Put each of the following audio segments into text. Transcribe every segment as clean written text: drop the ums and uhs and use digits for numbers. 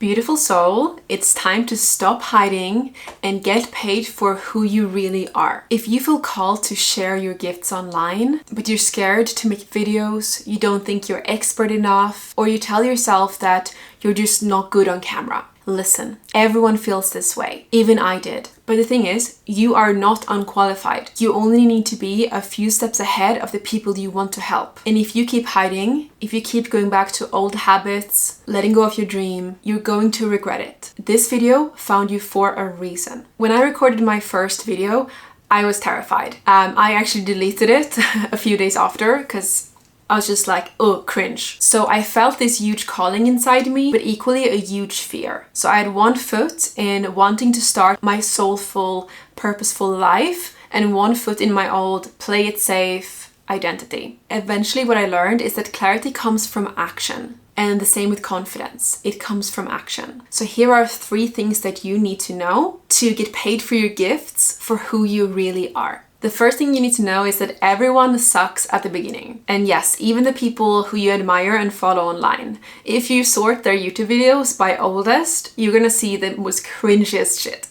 Beautiful soul, it's time to stop hiding and get paid for who you really are. If you feel called to share your gifts online, but you're scared to make videos, you don't think you're expert enough, or you tell yourself that you're just not good on camera. Listen, everyone feels this way. Even I did. But the thing is, you are not unqualified. You only need to be a few steps ahead of the people you want to help. And if you keep hiding, if you keep going back to old habits, letting go of your dream, you're going to regret it. This video found you for a reason. When I recorded my first video, I was terrified. I actually deleted it a few days after because I was just like, oh, cringe. So I felt this huge calling inside me, but equally a huge fear. So I had one foot in wanting to start my soulful, purposeful life, and one foot in my old play it safe identity. Eventually what I learned is that clarity comes from action. And the same with confidence. It comes from action. So here are 3 things that you need to know to get paid for your gifts for who you really are. The first thing you need to know is that everyone sucks at the beginning. And yes, even the people who you admire and follow online. If you sort their YouTube videos by oldest, you're gonna see the most cringiest shit.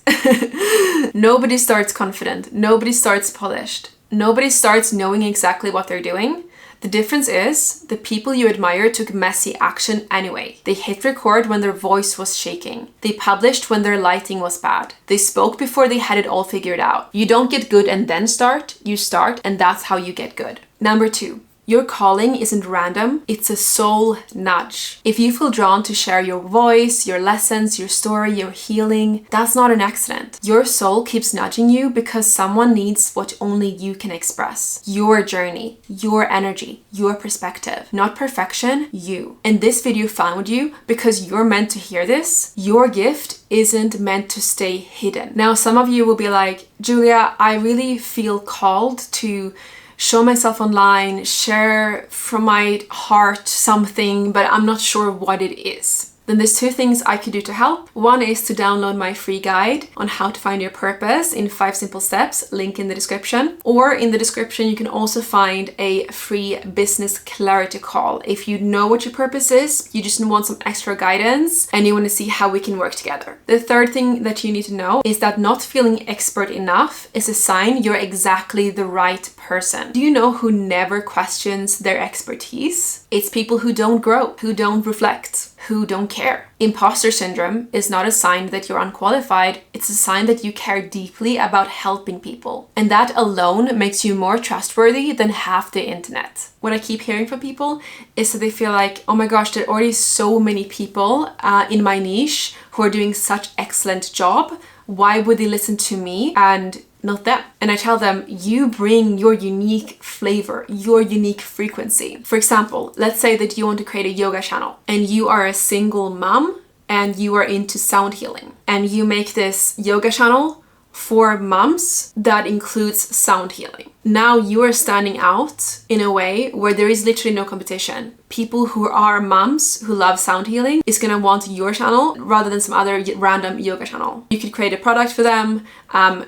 Nobody starts confident. Nobody starts polished. Nobody starts knowing exactly what they're doing. The difference is the people you admire took messy action anyway. They hit record when their voice was shaking. They published when their lighting was bad. They spoke before they had it all figured out. You don't get good and then start. You start and that's how you get good. Number 2. Your calling isn't random, it's a soul nudge. If you feel drawn to share your voice, your lessons, your story, your healing, that's not an accident. Your soul keeps nudging you because someone needs what only you can express. Your journey, your energy, your perspective. Not perfection, you. And this video found you because you're meant to hear this. Your gift isn't meant to stay hidden. Now, some of you will be like, Julia, I really feel called to show myself online, share from my heart something, but I'm not sure what it is. Then there's 2 things I could do to help. One is to download my free guide on how to find your purpose in 5 simple steps, link in the description. Or in the description, you can also find a free business clarity call. If you know what your purpose is, you just want some extra guidance and you want to see how we can work together. The third thing that you need to know is that not feeling expert enough is a sign you're exactly the right person. Do you know who never questions their expertise? It's people who don't grow, who don't reflect, who don't care. Imposter syndrome is not a sign that you're unqualified, it's a sign that you care deeply about helping people. And that alone makes you more trustworthy than half the internet. What I keep hearing from people is that they feel like, oh my gosh, there are already so many people in my niche who are doing such excellent job. Why would they listen to me and not them? And I tell them, you bring your unique flavor, your unique frequency. For example, let's say that you want to create a yoga channel and you are a single mom and you are into sound healing and you make this yoga channel for moms that includes sound healing. Now you are standing out in a way where there is literally no competition. People who are moms who love sound healing is gonna want your channel rather than some other random yoga channel. You could create a product for them,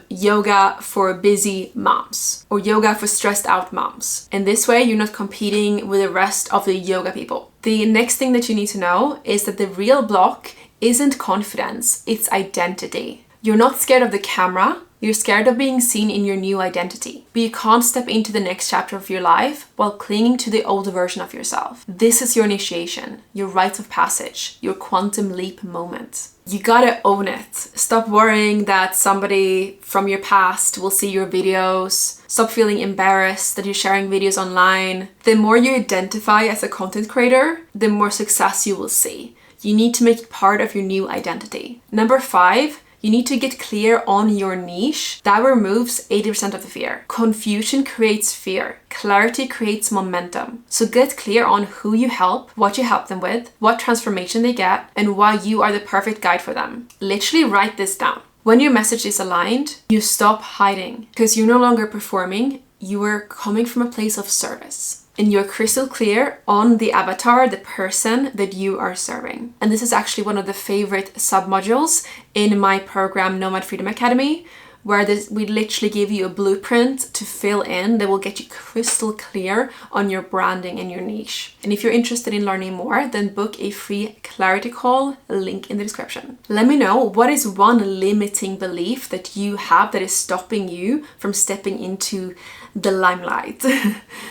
yoga for busy moms or yoga for stressed out moms. And this way you're not competing with the rest of the yoga people. The next thing that you need to know is that the real block isn't confidence, it's identity. You're not scared of the camera, you're scared of being seen in your new identity. But you can't step into the next chapter of your life while clinging to the old version of yourself. This is your initiation, your rite of passage, your quantum leap moment. You gotta own it. Stop worrying that somebody from your past will see your videos. Stop feeling embarrassed that you're sharing videos online. The more you identify as a content creator, the more success you will see. You need to make it part of your new identity. Number 5, you need to get clear on your niche. That removes 80% of the fear. Confusion creates fear. Clarity creates momentum. So get clear on who you help, what you help them with, what transformation they get, and why you are the perfect guide for them. Literally write this down. When your message is aligned, you stop hiding because you're no longer performing. You are coming from a place of service. And you're crystal clear on the avatar, the person that you are serving. And this is actually one of the favorite submodules in my program Nomad Freedom Academy, where we literally give you a blueprint to fill in that will get you crystal clear on your branding and your niche. And if you're interested in learning more, then book a free clarity call, link in the description. Let me know, what is one limiting belief that you have that is stopping you from stepping into the limelight?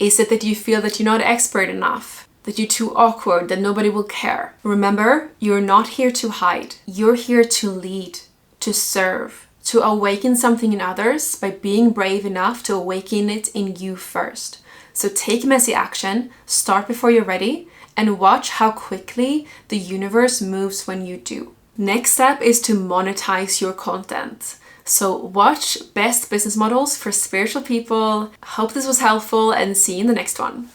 Is it that you feel that you're not expert enough? That you're too awkward, that nobody will care? Remember, you're not here to hide. You're here to lead, to serve, to awaken something in others by being brave enough to awaken it in you first. So take messy action, start before you're ready, and watch how quickly the universe moves when you do. Next step is to monetize your content. So watch Best Business Models for Spiritual People. Hope this was helpful and see you in the next one.